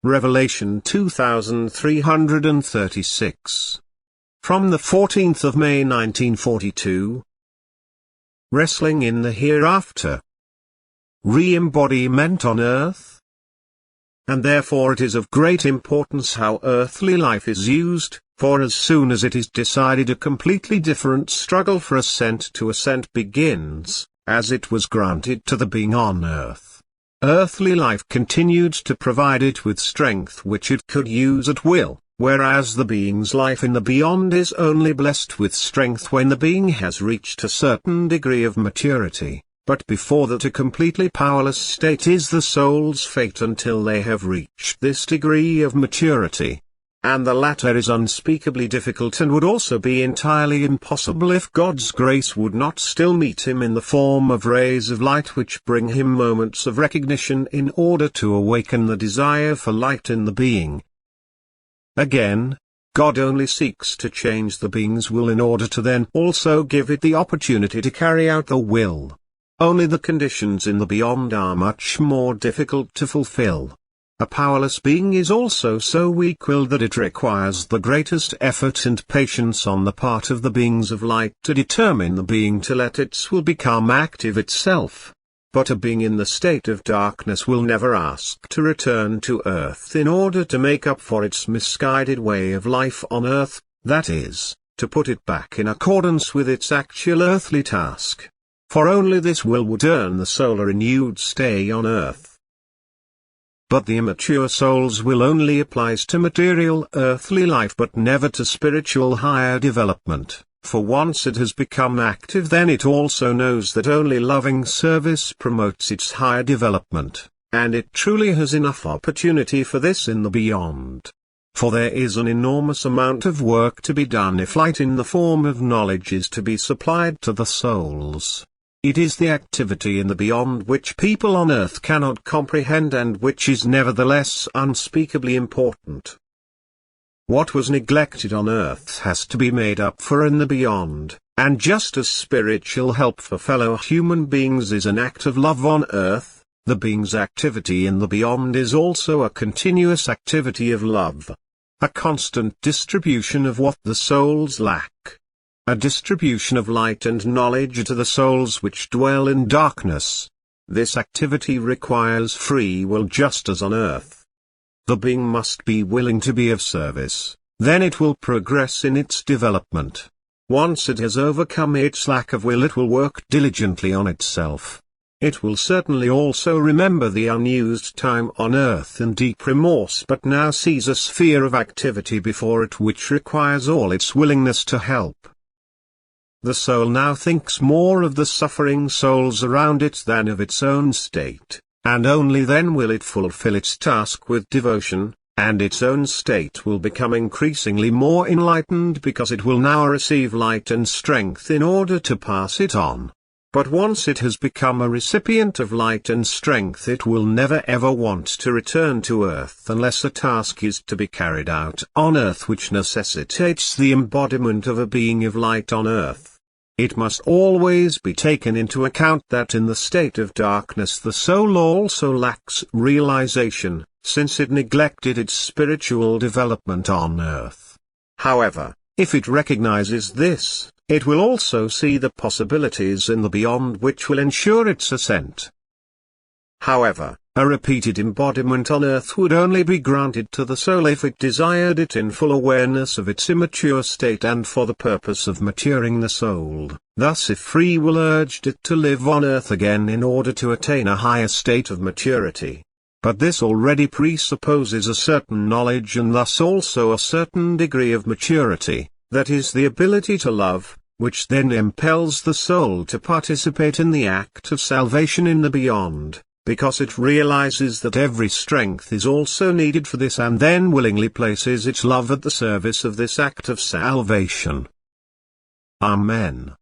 Revelation 2336. From the 14th of May 1942. Wrestling in the Hereafter. Re-Embodiment on Earth. And therefore it is of great importance how earthly life is used, for as soon as it is decided a completely different struggle for ascent to ascent begins, as it was granted to the being on earth. Earthly life continued to provide it with strength which it could use at will, whereas the being's life in the beyond is only blessed with strength when the being has reached a certain degree of maturity, but before that a completely powerless state is the soul's fate until they have reached this degree of maturity. And the latter is unspeakably difficult and would also be entirely impossible if God's grace would not still meet him in the form of rays of light which bring him moments of recognition in order to awaken the desire for light in the being. Again, God only seeks to change the being's will in order to then also give it the opportunity to carry out the will. Only the conditions in the beyond are much more difficult to fulfill. A powerless being is also so weak-willed that it requires the greatest effort and patience on the part of the beings of light to determine the being to let its will become active itself. But a being in the state of darkness will never ask to return to earth in order to make up for its misguided way of life on earth, that is, to put it back in accordance with its actual earthly task. For only this will would earn the soul a renewed stay on earth. But the immature soul's will only applies to material earthly life but never to spiritual higher development, for once it has become active then it also knows that only loving service promotes its higher development, and it truly has enough opportunity for this in the beyond. For there is an enormous amount of work to be done if light in the form of knowledge is to be supplied to the souls. It is the activity in the beyond which people on earth cannot comprehend and which is nevertheless unspeakably important. What was neglected on earth has to be made up for in the beyond, and just as spiritual help for fellow human beings is an act of love on earth, the being's activity in the beyond is also a continuous activity of love. A constant distribution of what the souls lack. A distribution of light and knowledge to the souls which dwell in darkness. This activity requires free will just as on earth. The being must be willing to be of service, then it will progress in its development. Once it has overcome its lack of will it will work diligently on itself. It will certainly also remember the unused time on earth in deep remorse but now sees a sphere of activity before it which requires all its willingness to help. The soul now thinks more of the suffering souls around it than of its own state, and only then will it fulfill its task with devotion, and its own state will become increasingly more enlightened because it will now receive light and strength in order to pass it on. But once it has become a recipient of light and strength it will never ever want to return to earth unless a task is to be carried out on earth which necessitates the embodiment of a being of light on earth. It must always be taken into account that in the state of darkness the soul also lacks realization, since it neglected its spiritual development on earth. However, if it recognizes this, it will also see the possibilities in the beyond which will ensure its ascent. However, a repeated embodiment on earth would only be granted to the soul if it desired it in full awareness of its immature state and for the purpose of maturing the soul. Thus if free will urged it to live on earth again in order to attain a higher state of maturity. But this already presupposes a certain knowledge and thus also a certain degree of maturity, that is the ability to love, which then impels the soul to participate in the act of salvation in the beyond, because it realizes that every strength is also needed for this and then willingly places its love at the service of this act of salvation. Amen.